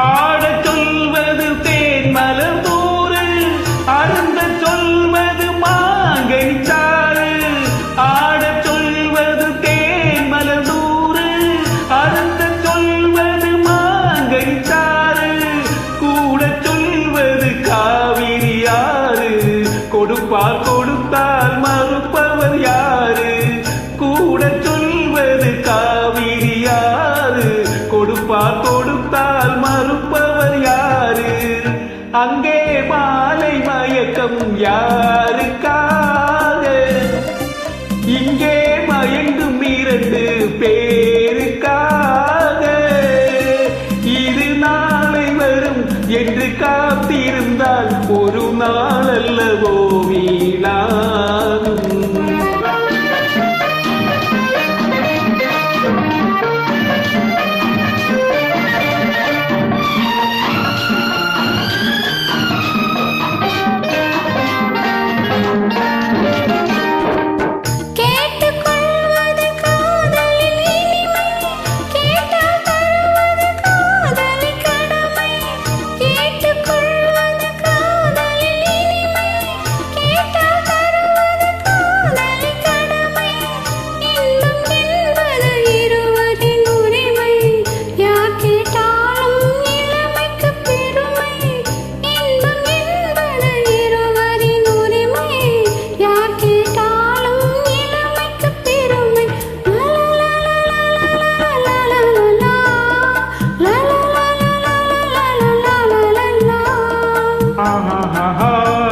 ஆடச் சொல்வது தேன் மலர்தூறு, அருந்த சொல்வது மாங்கனிச்சாறு. ஆடச் சொல்வது தேன் மலர்தூறு, அருந்த சொல்வது மாங்கனிச்சாறு. கூடச் சொல்வது காவிரி யாரு, கொடுப்பால் கொடுத்தால் மறுப்பவர் யாரு. கூடச் சொல்வது காவிரி யாரு, கொடுப்பால் கொடுத்தால் மறுப்பவர் யாரு. அங்கே மாலை மயக்கம் யாருக்காக, இங்கே மயங்கும் இரண்டு பேருக்காக. இது நாளை வரும் என்று காத்திருந்தால் ஒரு நாள் அல்லவோ வீணாகும். Ha ha ha ha.